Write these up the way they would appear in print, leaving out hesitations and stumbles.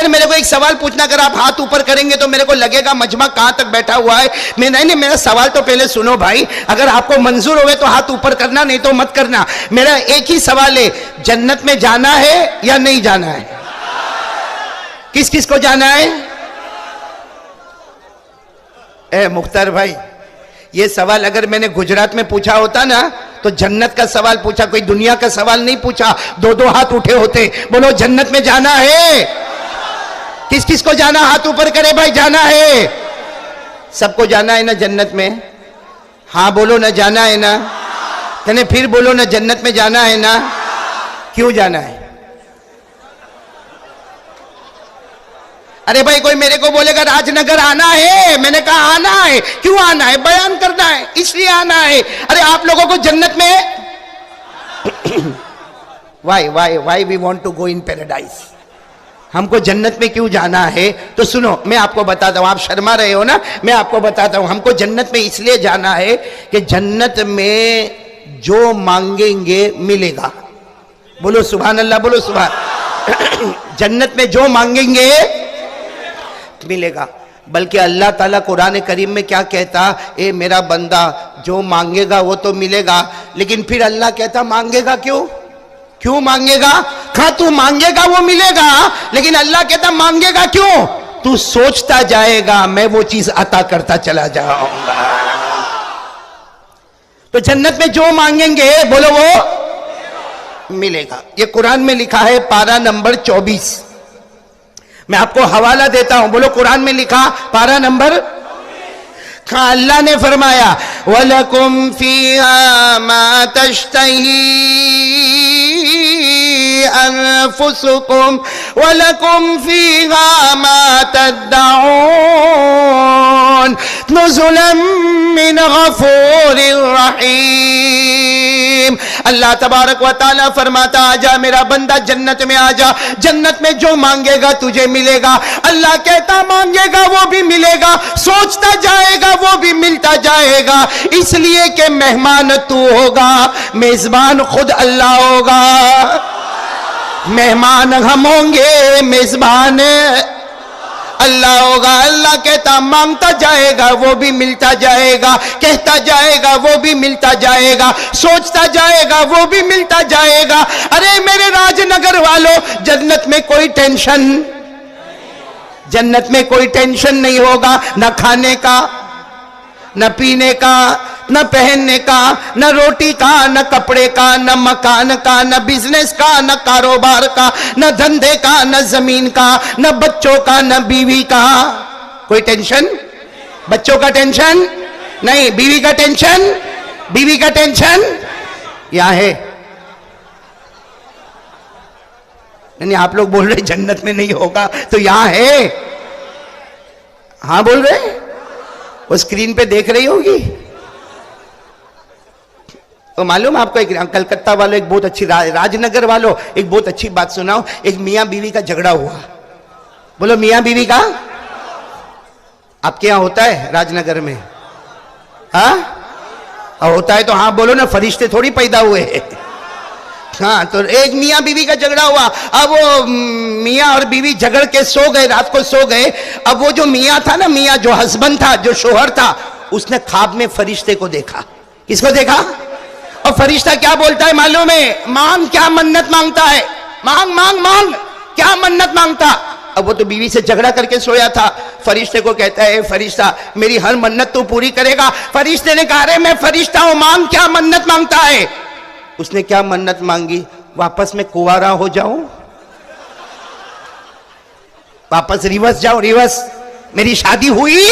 میرے کو ایک سوال پوچھنا, اگر آپ ہاتھ اوپر کریں گے تو میرے کو لگے گا مجمع کہاں تک بیٹھا ہوا ہے. نہیں, میرا سوال تو پہلے سنو بھائی, اگر آپ کو منظور ہوئے تو ہاتھ اوپر کرنا, نہیں تو مت کرنا. میرا ایک ہی سوال ہے, جنت میں جانا ہے یا نہیں جانا ہے؟ کس کس کو جانا ہے؟ اے مختار بھائی, یہ سوال اگر میں نے گجرات میں پوچھا ہوتا نا تو جنت کا سوال پوچھا, کوئی دنیا کا سوال نہیں پوچھا, دو ہاتھ اٹھے ہوتے. بولو جنت میں جانا ہے؟ کس کس کو جانا؟ ہاتھ اوپر کرے بھائی, جانا ہے؟ سب کو جانا ہے نا جنت میں؟ ہاں بولو نا, جانا ہے نا؟ پھر بولو نا, جنت میں جانا ہے نا؟ کیوں جانا ہے؟ ارے بھائی کوئی میرے کو بولے گا راج نگر آنا ہے, میں نے کہا آنا ہے. کیوں آنا ہے؟ بیان کرنا ہے, اس لیے آنا ہے. ارے آپ لوگوں کو جنت میں why we want to go in paradise, ہم کو جنت میں کیوں جانا ہے؟ تو سنو, میں آپ کو بتاتا ہوں, آپ شرما رہے ہو نا, میں آپ کو بتاتا ہوں. ہم کو جنت میں اس لیے جانا ہے کہ جنت میں جو مانگیں گے ملے گا. بولو سبحان اللہ, بولو سبحان. جنت میں جو مانگیں گے ملے گا. بلکہ اللہ تعالیٰ قرآن کریم میں کیا کہتا, اے میرا بندہ جو مانگے گا وہ تو ملے گا, لیکن پھر اللہ کہتا مانگے گا کیوں؟ کیوں مانگے گا؟ کہاں تو مانگے گا وہ ملے گا, لیکن اللہ کہتا مانگے گا کیوں؟ تو سوچتا جائے گا, میں وہ چیز عطا کرتا چلا جاؤں گا. تو جنت میں جو مانگیں گے بولو وہ ملے گا. یہ قرآن میں لکھا ہے, پارہ نمبر 24. میں آپ کو حوالہ دیتا ہوں, بولو قرآن میں لکھا پارہ نمبر. اللہ نے فرمایا وَلَكُمْ فِيهَا مَا تَشْتَهِي أَنفُسُكُمْ وَلَكُمْ فِيهَا مَا تَدَّعُونَ نُزُلًا مِّنْ غَفُورٍ رَحِيمٍ. اللہ تبارک و تعالیٰ فرماتا آجا میرا بندہ جنت میں آجا, جنت میں جو مانگے گا تجھے ملے گا. اللہ کہتا مانگے گا وہ بھی ملے گا, سوچتا جائے گا وہ بھی ملتا جائے گا. اس لیے کہ مہمان تو ہوگا, میزبان خود اللہ ہوگا. مہمان ہم ہوں گے, میزبان اللہ ہوگا. اللہ کہتا مانگتا جائے گا وہ بھی ملتا جائے گا, کہتا جائے گا وہ بھی ملتا جائے گا, سوچتا جائے گا وہ بھی ملتا جائے گا. ارے میرے راج نگر والوں, جنت میں کوئی ٹینشن, جنت میں کوئی ٹینشن نہیں ہوگا, نہ کھانے کا, نہ پینے کا, نہ پہننے کا, نہ روٹی کا, نہ کپڑے کا, نہ مکان کا, نہ بزنس کا, نہ کاروبار کا, نہ دھندے کا, نہ زمین کا, نہ بچوں کا, نہ بیوی کا. کوئی ٹینشن؟ بچوں کا ٹینشن نہیں, بیوی کا ٹینشن, بیوی کا ٹینشن یہاں ہے. نہیں آپ لوگ بول رہے جنت میں نہیں ہوگا, تو یہاں ہے. ہاں بول رہے, وہ اسکرین پہ دیکھ رہی ہوگی. تو معلوم آپ کو, ایک کلکتہ والوں ایک بہت اچھی, راج نگر والوں ایک بہت اچھی بات سناؤ. ایک میاں بیوی کا جھگڑا ہوا. بولو میاں بیوی کا. آپ کے یہاں ہوتا ہے راج نگر میں؟ ہاں ہوتا ہے تو ہاں بولو نا, فرشتے تھوڑی پیدا ہوئے ہیں. ہاں تو ایک میاں بیوی کا جھگڑا ہوا. اب وہ میاں اور بیوی جھگڑ کے سو گئے, رات کو سو گئے. اب وہ جو میاں تھا نا, میاں جو ہسبینڈ تھا, جو شوہر تھا, اس نے خواب میں فرشتے کو دیکھا. کس کو دیکھا؟ اور فرشتہ کیا بولتا ہے معلوم ہے؟ مانگ, کیا منت مانگتا ہے؟ مانگ مانگ مانگ, کیا منت مانگتا؟ اب وہ تو بیوی سے جھگڑا کر کے سویا تھا. فرشتے کو کہتا ہے, فرشتہ میری ہر منت تو پوری کرے گا. فرشتے نے کہا رہے میں فرشتہ ہوں, مانگ, کیا منت مانگتا ہے؟ اس نے کیا منت مانگی؟ واپس میں کنوارا ہو جاؤں, واپس ریورس جاؤ, ریورس, میری شادی ہوئی,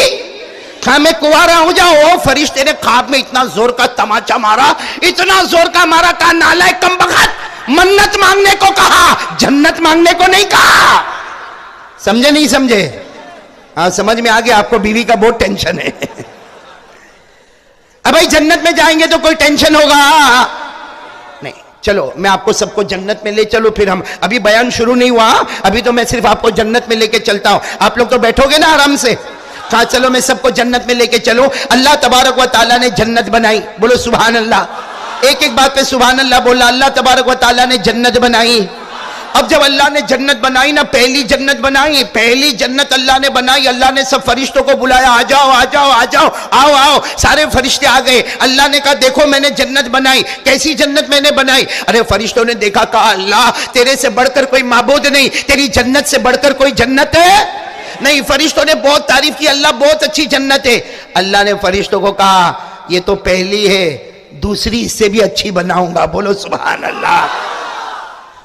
کہاں میں کنوارا ہو جاؤں. فرشتے نے خواب میں اتنا زور کا تماچا مارا, اتنا زور کا مارا, کہا نالائق کمبخت, منت مانگنے کو کہا, جنت مانگنے کو نہیں کہا. سمجھے نہیں سمجھے؟ ہاں سمجھ میں آگے. آپ کو بیوی کا بہت ٹینشن ہے. اب بھائی جنت میں جائیں گے تو کوئی ٹینشن ہوگا نہیں. چلو میں آپ کو سب کو جنت میں لے چلو. پھر ہم, ابھی بیان شروع نہیں ہوا, ابھی تو میں صرف آپ کو جنت میں لے کے چلتا ہوں. آپ لوگ تو بیٹھو گے نا آرام سے. کہا چلو میں سب کو جنت میں لے کے چلو. اللہ تبارک و تعالیٰ نے جنت بنائی. بولو سبحان اللہ. ایک ایک بات پہ سبحان اللہ بولا. اللہ تبارک و تعالیٰ نے جنت بنائی. اب جب اللہ نے جنت بنائی نا، پہلی جنت بنائی، پہلی جنت اللہ نے بنائی، اللہ نے سب فرشتوں کو بلایا، آ جاؤ آ جاؤ آ جاؤ، آؤ آؤ، سارے فرشتے آ گئے۔ اللہ نے کہا دیکھو میں نے جنت بنائی، کیسی جنت میں نے بنائی؟ ارے فرشتوں نے دیکھا، کہا اللہ تیرے سے بڑھ کر کوئی معبود نہیں، تیری جنت سے بڑھ کر کوئی جنت ہے نہیں۔ فرشتوں نے بہت تعریف کی، اللہ بہت اچھی جنت ہے۔ اللہ نے فرشتوں کو کہا یہ تو پہلی ہے، دوسری اس سے بھی اچھی بناؤں گا، بولو سبحان اللہ۔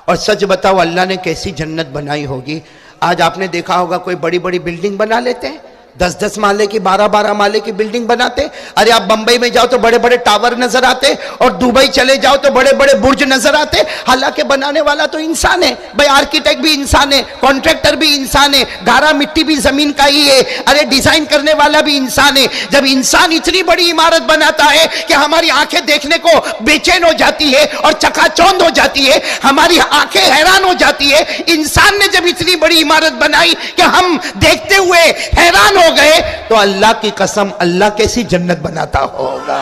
اور سچ بتاؤ اللہ نے کیسی جنت بنائی ہوگی؟ آج آپ نے دیکھا ہوگا کوئی بڑی بڑی بلڈنگ بنا لیتے ہیں، 10 مالے کی، 12 مالے کی بلڈنگ بناتے۔ ارے آپ بمبئی میں جاؤ تو بڑے بڑے ٹاور نظر آتے، اور دبئی چلے جاؤ تو بڑے بڑے برج نظر آتے۔ حالانکہ بنانے والا تو انسان ہے بھائی، آرکیٹیکٹ بھی انسان ہے، کانٹریکٹر بھی انسان ہے، گارا مٹی بھی زمین کا ہی ہے، ارے ڈیزائن کرنے والا بھی انسان ہے۔ جب انسان اتنی بڑی عمارت بناتا ہے کہ ہماری آنکھیں دیکھنے کو بے چین ہو جاتی ہے اور چکا چوند ہو جاتی ہے، ہماری آنکھیں حیران ہو جاتی ہے۔ انسان نے جب اتنی بڑی عمارت بنائی کہ ہم دیکھتے ہوئے حیران ہو گئے، تو اللہ کی قسم اللہ کیسی جنت بناتا ہوگا؟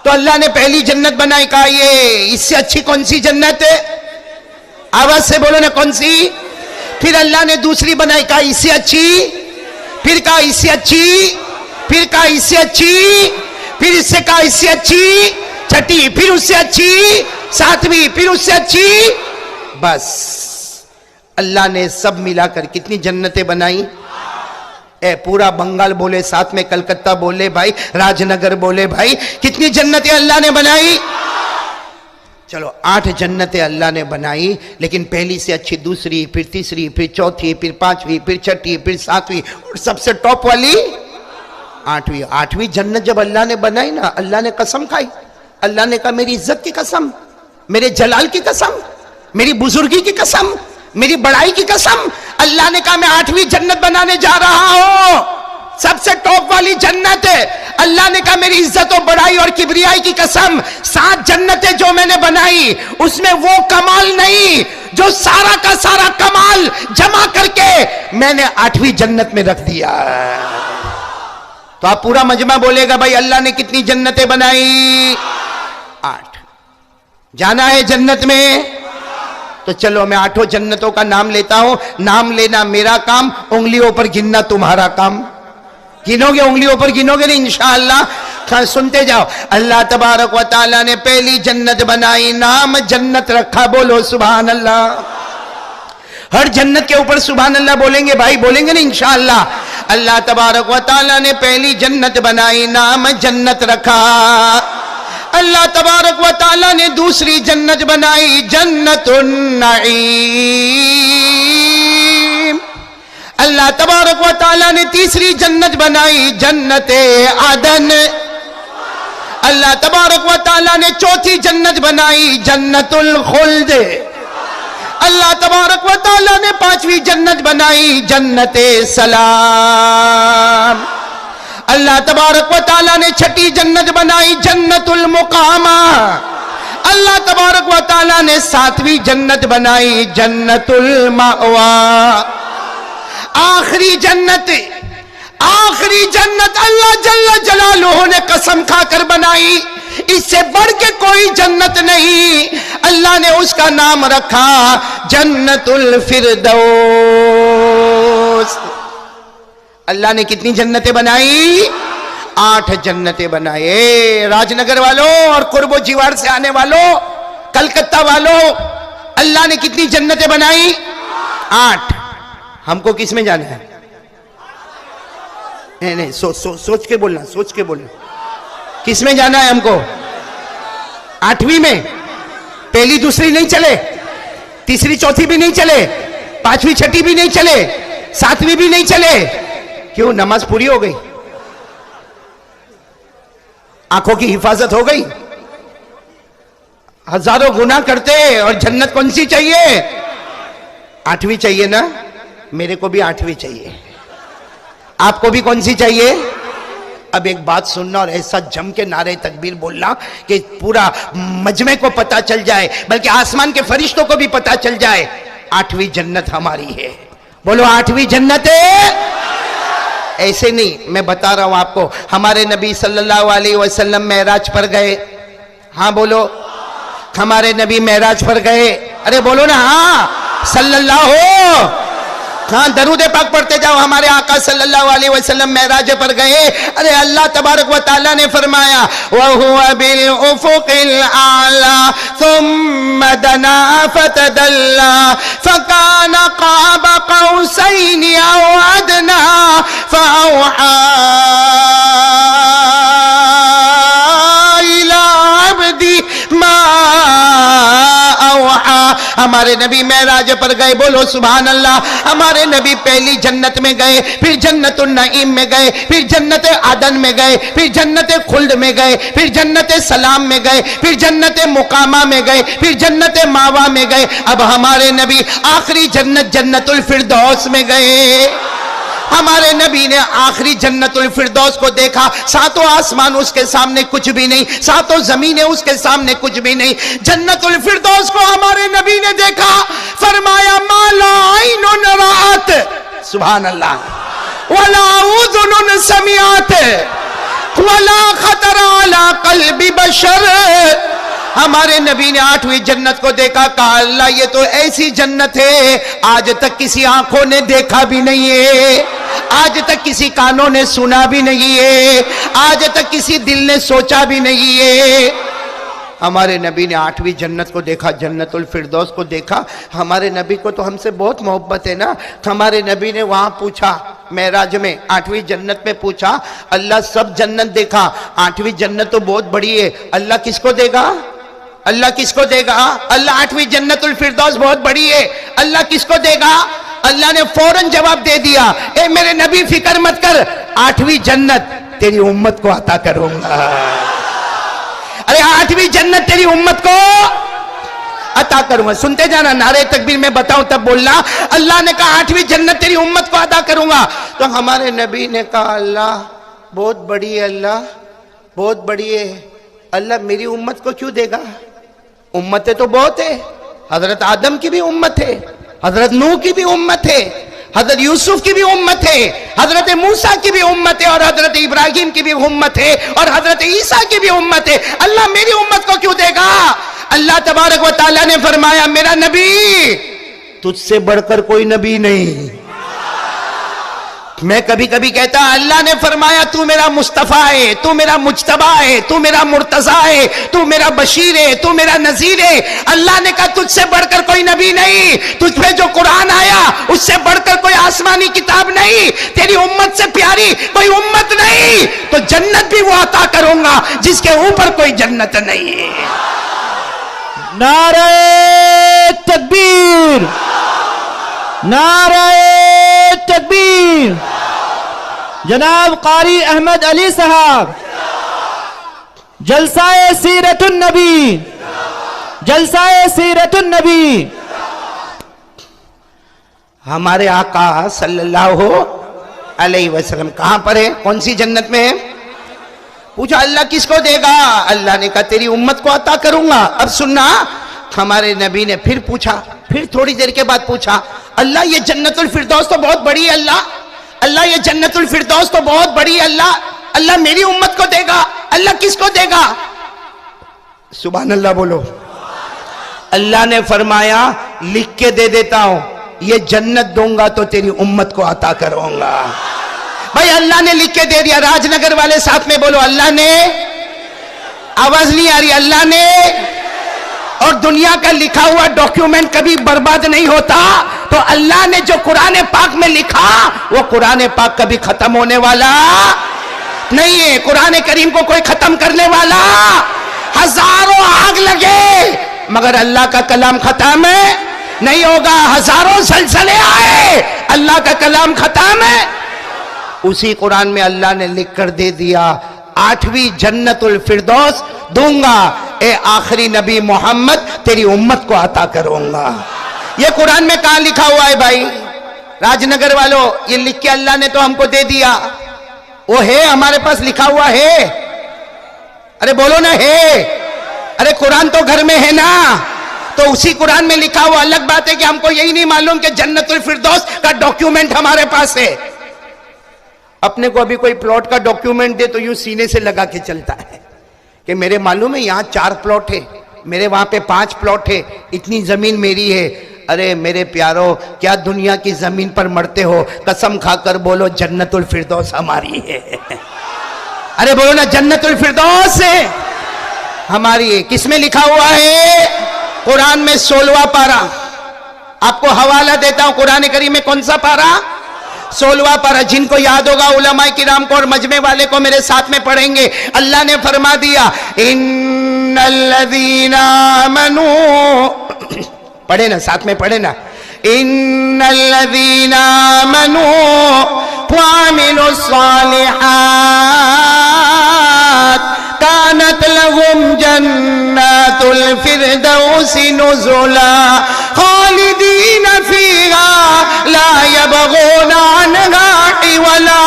تو اللہ نے پہلی جنت بنائی، کہا یہ اس سے اچھی کون سی جنت ہے؟ آواز سے بولو نا کون سی؟ پھر اللہ نے دوسری بنائی، کہا اس سے اچھی، پھر کہا اس سے اچھی، پھر کہا اس سے اچھی، پھر اس سے کہا اس سے اچھی، چھٹی، پھر اس سے اچھی، ساتویں، پھر اس سے اچھی۔ بس اللہ نے سب ملا کر کتنی جنتیں بنائی؟ اے پورا بنگال بولے، ساتھ میں کلکتہ بولے بھائی، راج نگر بولے بھائی، کتنی جنتیں اللہ نے بنائی؟ چلو 8 جنتیں اللہ نے بنائی، لیکن پہلی سے اچھی دوسری، پھر تیسری، پھر چوتھی، پھر 5ویں، پھر 6ٹھی، پھر 7ویں، اور سب سے ٹاپ والی 8ویں۔ 8ویں جنت جب اللہ نے بنائی نا، اللہ نے قسم کھائی، اللہ نے کہا میری عزت کی قسم، میرے جلال کی قسم، میری بزرگی کی قسم، میری بڑائی کی قسم، اللہ نے کہا میں 8ویں جنت بنانے جا رہا ہوں، سب سے ٹاپ والی جنت ہے۔ اللہ نے کہا میری عزت و بڑائی اور کبریائی کی قسم، 7 جنتیں جو میں نے بنائی اس میں وہ کمال نہیں جو سارا کا سارا کمال جمع کر کے میں نے 8ویں جنت میں رکھ دیا۔ تو آپ پورا مجمع بولے گا بھائی اللہ نے کتنی جنتیں بنائی؟ 8۔ جانا ہے جنت میں؟ تو چلو میں 8 جنتوں کا نام لیتا ہوں، نام لینا میرا کام، انگلیوں پر گننا تمہارا کام۔ گنو گے؟ انگلیوں پر گنو گے نہیں انشاءاللہ؟ سنتے جاؤ۔ اللہ تبارک و تعالیٰ نے پہلی جنت بنائی، نام جنت رکھا، بولو سبحان اللہ۔ ہر جنت کے اوپر سبحان اللہ بولیں گے بھائی، بولیں گے نا انشاءاللہ۔ اللہ تبارک و تعالیٰ نے پہلی جنت بنائی، نام جنت رکھا۔ اللہ تبارک و تعالیٰ نے دوسری جنت بنائی، جنت النعیم۔ اللہ تبارک و تعالیٰ نے تیسری جنت بنائی، جنت عدن۔ اللہ تبارک و تعالیٰ نے چوتھی جنت بنائی، جنت الخلد۔ اللہ تبارک و تعالیٰ نے 5ویں جنت بنائی، جنت سلام۔ اللہ تبارک و تعالیٰ نے 6ٹھی جنت بنائی، جنت المقامہ۔ اللہ تبارک و تعالیٰ نے 7ویں جنت بنائی، جنت المأویٰ۔ آخری جنت اللہ جل جلالہ نے قسم کھا کر بنائی، اس سے بڑھ کے کوئی جنت نہیں، اللہ نے اس کا نام رکھا جنت الفردوس۔ اللہ نے کتنی جنتیں بنائی؟ 8 جنتیں بنائے۔ راج نگر والوں اور قرب و جیوار سے آنے والوں، کلکتہ والوں، اللہ نے کتنی جنتیں بنائی؟ 8۔ ہم کو کس میں جانا ہے؟ نہیں سوچ کے بولنا، سوچ کے بولنا، کس میں جانا ہے ہم کو؟ 8ویں میں۔ پہلی دوسری نہیں چلے، تیسری چوتھی بھی نہیں چلے، 5ویں 6ٹھی بھی نہیں چلے، 7ویں بھی نہیں چلے۔ کیوں؟ نماز پوری ہو گئی، آنکھوں کی حفاظت ہو گئی، ہزاروں گناہ کرتے اور جنت کون سی چاہیے؟ 8ویں چاہیے نا؟ میرے کو بھی 8ویں چاہیے، آپ کو بھی کون سی چاہیے؟ اب ایک بات سننا اور ایسا جم کے نعرہ تکبیر بولنا کہ پورا مجمع کو پتا چل جائے، بلکہ آسمان کے فرشتوں کو بھی پتا چل جائے، 8ویں جنت ہماری ہے۔ بولو 8ویں جنت ہے۔ ایسے نہیں، میں بتا رہا ہوں آپ کو، ہمارے نبی صلی اللہ علیہ وسلم معراج پر گئے۔ ہاں بولو، ہمارے نبی معراج پر گئے، ارے بولو نا ہاں صلی اللہ ہاں درود پاک پڑھتے جاؤ. ہمارے آقا صلی اللہ علیہ وسلم معراج پر گئے. ارے اللہ تبارک و تعالیٰ نے فرمایا وَهُوَ بِالْأُفُقِ الْأَعْلَى ثُمَّ دَنَا فَتَدَلَّى فَكَانَ قَابَ قَوْسَيْنِ أَوْ أَدْنَى فَأَوْحَى إِلَىٰ عَبْدِهِ مَا أَوْحَى. ہمارے نبی معراج پر گئے, بولو سبحان اللہ. ہمارے نبی پہلی جنت میں گئے, پھر جنت النعیم میں گئے, پھر جنت عدن میں گئے, پھر جنت خلد میں گئے, پھر جنت سلام میں گئے, پھر جنت مقامہ میں گئے, پھر جنت ماوا میں گئے. اب ہمارے نبی آخری جنت جنت الفردوس میں گئے. ہمارے نبی نے آخری جنت الفردوس کو دیکھا. ساتوں آسمان اس کے سامنے کچھ بھی نہیں, ساتوں زمینیں اس کے سامنے کچھ بھی نہیں. جنت الفردوس کو ہمارے نبی نے دیکھا, فرمایا ما لا عین رأت, سبحان اللہ, ولا اذن سمعت ولا خطر علی قلب بشر. ہمارے نبی نے آٹھویں جنت کو دیکھا, کہا اللہ یہ تو ایسی جنت ہے آج تک کسی آنکھوں نے دیکھا بھی نہیں ہے, آج تک کسی کانوں نے سنا بھی نہیں ہے, آج تک کسی دل نے سوچا بھی نہیں ہے. ہمارے نبی نے آٹھویں جنت کو دیکھا, جنت الفردوس کو دیکھا. ہمارے نبی کو تو ہم سے بہت محبت ہے نا. ہمارے نبی نے وہاں پوچھا معراج میں, آٹھویں جنت میں پوچھا اللہ سب جنت دیکھا, آٹھویں جنت تو بہت بڑی ہے, اللہ کس کو دے گا, اللہ کس کو دے گا, اللہ آٹھویں جنت الفردوس بہت بڑی ہے, اللہ کس کو دے گا. اللہ نے فوراً جواب دے دیا, اے میرے نبی فکر مت کر, آٹھویں جنت تیری امت کو عطا کروں گا. ارے آٹھویں جنت تیری امت کو عطا کروں گا. سنتے جانا, نعرہ تکبیر میں بتاؤں تب بولنا. اللہ نے کہا آٹھویں جنت تیری امت کو عطا کروں گا. تو ہمارے نبی نے کہا اللہ بہت بڑی ہے, اللہ بہت بڑی ہے, اللہ میری امت کو کیوں دے گا. امتیں تو بہت ہے, حضرت آدم کی بھی امت ہے, حضرت نوح کی بھی امت ہے, حضرت یوسف کی بھی امت ہے, حضرت موسیٰ کی بھی امت ہے, اور حضرت ابراہیم کی بھی امت ہے, اور حضرت عیسیٰ کی بھی امت ہے. اللہ میری امت کو کیوں دے گا. اللہ تبارک و تعالیٰ نے فرمایا میرا نبی تجھ سے بڑھ کر کوئی نبی نہیں. میں کبھی کبھی کہتا اللہ نے فرمایا تو میرا مصطفیٰ ہے, تو میرا مجتبیٰ ہے, تو میرا مرتضیٰ ہے, تو میرا بشیر ہے, تو میرا نذیر ہے. اللہ نے کہا تجھ سے بڑھ کر کوئی نبی نہیں, تجھ پہ جو قرآن آیا اس سے بڑھ کر کوئی آسمانی کتاب نہیں, تیری امت سے پیاری کوئی امت نہیں. تو جنت بھی وہ عطا کروں گا جس کے اوپر کوئی جنت نہیں ہے. نعرہ تکبیر, نعرہ تکبیر. جناب قاری احمد علی صاحب جلسہ سیرت النبی, جلسہ سیرت النبی. ہمارے آقا صلی اللہ علیہ وسلم کہاں پر ہے, کون سی جنت میں ہے. پوچھا اللہ کس کو دے گا. اللہ نے کہا تیری امت کو عطا کروں گا. اب سننا, ہمارے نبی نے پھر پوچھا, پھر تھوڑی دیر کے بعد پوچھا اللہ یہ جنت الفردوس تو بہت بڑی ہے, اللہ اللہ یہ جنت الفردوس تو بہت بڑی ہے, اللہ اللہ میری امت کو دے گا, اللہ کس کو دے گا. سبحان اللہ بولو. اللہ نے فرمایا لکھ کے دے دیتا ہوں, یہ جنت دوں گا تو تیری امت کو عطا کروں گا. بھائی اللہ نے لکھ کے دے دیا. راج نگر والے ساتھ میں بولو اللہ نے. آواز نہیں آ رہی, اللہ نے. اور دنیا کا لکھا ہوا ڈاکیومنٹ کبھی برباد نہیں ہوتا. تو اللہ نے جو قرآن پاک میں لکھا وہ قرآن پاک کبھی ختم ہونے والا نہیں ہے. قرآن کریم کو کوئی ختم کرنے والا, ہزاروں آگ لگے مگر اللہ کا کلام ختم نہیں ہوگا. ہزاروں زلزلے آئے اللہ کا کلام ختم ہے. اسی قرآن میں اللہ نے لکھ کر دے دیا آٹھویں جنت الفردوس دوں گا, اے آخری نبی محمد تیری امت کو عطا کروں گا. یہ قرآن میں کہاں لکھا ہوا ہے بھائی. راج نگر والوں یہ لکھ کے اللہ نے تو ہم کو دے دیا, وہ ہے ہمارے پاس لکھا ہوا ہے. ارے بولو نا ہے. ارے قرآن تو گھر میں ہے نا, تو اسی قرآن میں لکھا ہوا. الگ بات ہے کہ ہم کو یہی نہیں معلوم کہ جنت الفردوس کا ڈاکیومنٹ ہمارے پاس ہے. اپنے کو ابھی کوئی پلاٹ کا ڈاکیومنٹ دے تو یوں سینے سے لگا کے چلتا ہے کہ میرے معلوم ہے یہاں 4 پلاٹ ہے, میرے وہاں پہ 5 پلاٹ ہے, اتنی زمین میری ہے. ارے میرے پیارو, کیا دنیا کی زمین پر مرتے ہو؟ قسم کھا کر بولو جنت الفردوس ہماری ہے. ارے بولو نا, جنت الفردوس ہے ہماری ہے. کس میں لکھا ہوا ہے؟ قرآن میں 16واں پارہ. آپ کو حوالہ دیتا ہوں, قرآن کریم میں کون سا پارہ؟ 16واں پارہ. جن کو یاد ہوگا علماء کرام کو اور مجمع والے کو میرے ساتھ میں پڑھیں گے. اللہ نے فرما دیا ان الذین آمنوا, پڑھے نا ساتھ میں, پڑھے نا, ان الذین آمنوا وعملوا الصالحات كانت لهم جنات الفردوس نزلا خالدین فیہا لا یبغون عنہا حولا.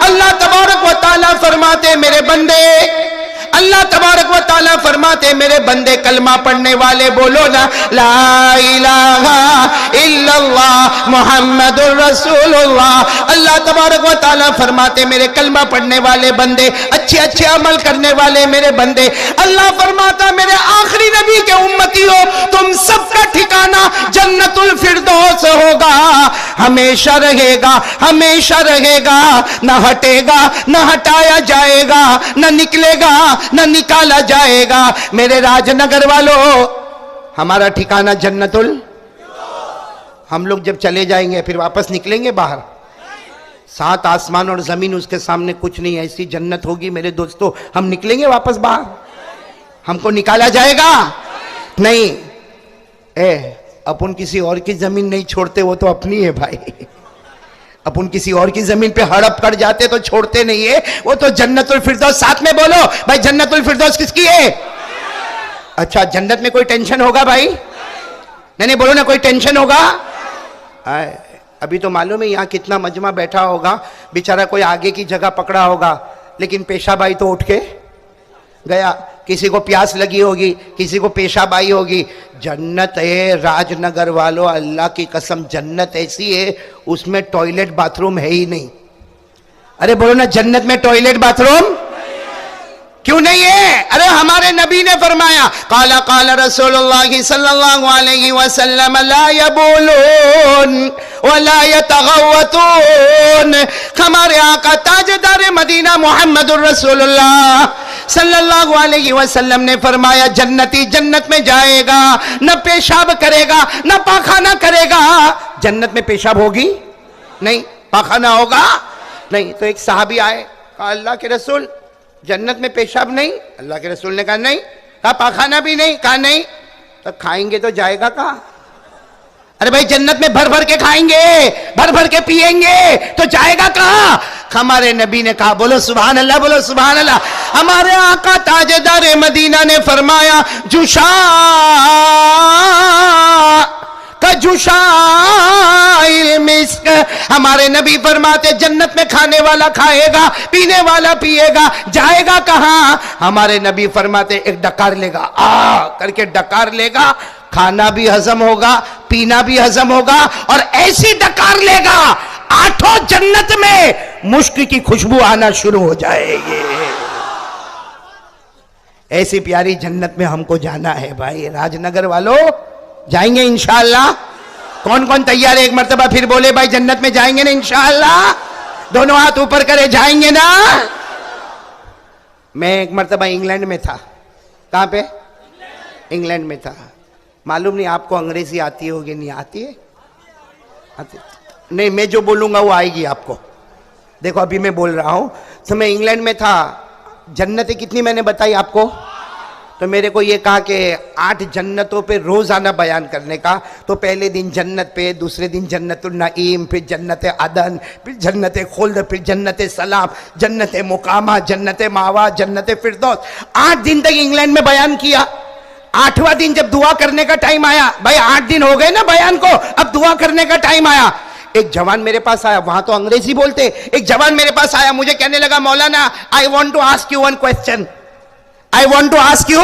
اللہ تبارک و تعالیٰ فرماتے میرے بندے, اللہ تبارک و تعالیٰ فرماتے میرے بندے, کلمہ پڑھنے والے بولو نا لا الہ الا اللہ محمد الرسول اللہ. اللہ تبارک و تعالیٰ فرماتے میرے کلمہ پڑھنے والے بندے, اچھے اچھے عمل کرنے والے میرے بندے. اللہ فرماتا میرے آخری نبی کے امتی ہو, تم سب کا ٹھکانہ جنت الفردوس ہوگا, ہمیشہ رہے گا, ہمیشہ رہے گا, نہ ہٹے گا, نہ ہٹایا جائے گا, نہ نکلے گا, نہ نکالا جائے گا. میرے راج نگر والوں, ہمارا ٹھکانہ جنت ہم لوگ جب چلے جائیں گے پھر واپس نکلیں گے باہر؟ 7 آسمان اور زمین اس کے سامنے کچھ نہیں, ایسی جنت ہوگی میرے دوستو. ہم نکلیں گے واپس باہر؟ ہم کو نکالا جائے گا نہیں. اپن کسی اور کی زمین نہیں چھوڑتے, وہ تو اپنی ہے بھائی. اپن کسی اور کی زمین پہ ہڑپ کر جاتے تو چھوڑتے نہیں ہے, وہ تو جنت الفردوس. ساتھ میں بولو بھائی, جنت الفردوس کس کی ہے؟ اچھا, جنت میں کوئی ٹینشن ہوگا بھائی؟ نہیں بولو نا, کوئی ٹینشن ہوگا؟ ابھی تو معلوم ہے یہاں کتنا مجمع بیٹھا ہوگا, بیچارہ کوئی آگے کی جگہ پکڑا ہوگا, لیکن پیشاب آئی تو اٹھ کے گیا. کسی کو پیاس لگی ہوگی, کسی کو پیشاب آئی ہوگی. جنت ہے راج نگر والوں, اللہ کی قسم جنت ایسی ہے اس میں ٹوائلٹ باتھ روم ہے ہی نہیں. ارے بولو نا, جنت میں ٹوائلٹ باتھ روم کیوں نہیں ہے؟ ارے ہمارے نبی نے فرمایا, قال رسول اللہ صلی اللہ علیہ وسلم لا یبولون ولا یتغوطون. ہمارے آقا تاجدار مدینہ محمد الرسول اللہ صلی اللہ علیہ وسلم نے فرمایا, جنتی جنت میں جائے گا, نہ پیشاب کرے گا, نہ پاخانہ کرے گا. جنت میں پیشاب ہوگی نہیں, پاخانہ ہوگا نہیں. تو ایک صحابی آئے, کہا اللہ کے رسول جنت میں پیشاب نہیں. اللہ کے رسول نے کہا نہیں. کہا پاخانہ بھی نہیں. کہا نہیں. تو کھائیں گے تو جائے گا کہاں؟ ارے بھائی جنت میں بھر بھر کے کھائیں گے, بھر بھر کے پیئیں گے تو جائے گا کہاں؟ ہمارے نبی نے کہا, بولو سبحان اللہ, بولو سبحان اللہ. ہمارے آقا تاجدار مدینہ نے فرمایا, جوشا المسک. ہمارے نبی فرماتے جنت میں کھانے والا کھائے گا, پینے والا پیے گا, جائے گا کہاں؟ ہمارے نبی فرماتے ایک ڈکار لے گا, کر کے ڈکار لے گا, کھانا بھی ہضم ہوگا, پینا بھی ہضم ہوگا, اور ایسی ڈکار لے گا 8 جنت میں مشک کی خوشبو آنا شروع ہو جائے گی. ایسی پیاری جنت میں ہم کو جانا ہے بھائی. راج نگر والوں جائیں گے انشاءاللہ؟ کون کون تیار ہے؟ ایک مرتبہ پھر بولے بھائی جنت میں جائیں گے نا انشاءاللہ. دونوں ہاتھ اوپر کرے, جائیں گے نا. میں ایک مرتبہ انگلینڈ میں تھا. کہاں پہ؟ انگلینڈ میں تھا. معلوم نہیں آپ کو انگریزی آتی ہوگی, نہیں آتی ہے؟ آتی نہیں, میں جو بولوں گا وہ آئے گی آپ کو. دیکھو ابھی میں بول رہا ہوں. تو میں انگلینڈ میں تھا. جنتیں کتنی میں نے بتائی آپ کو؟ تو میرے کو یہ کہا کہ 8 جنتوں پہ روزانہ بیان کرنے کا. تو پہلے دن جنت پہ, دوسرے دن جنت النعیم, پھر جنت عدن, پھر جنت خلد, پھر جنت سلام, جنت مقامہ, جنت ماوا, جنت فردوس. 8 دن تک انگلینڈ میں بیان کیا. 8واں دن جب دعا کرنے کا ٹائم آیا, بھائی 8 دن ہو گئے نا بیان کو, اب دعا کرنے کا ٹائم آیا. ایک جوان میرے پاس آیا, وہاں تو انگریزی بولتے. ایک جوان میرے پاس آیا, مجھے کہنے لگا مولانا I want to ask you one question. I want to ask you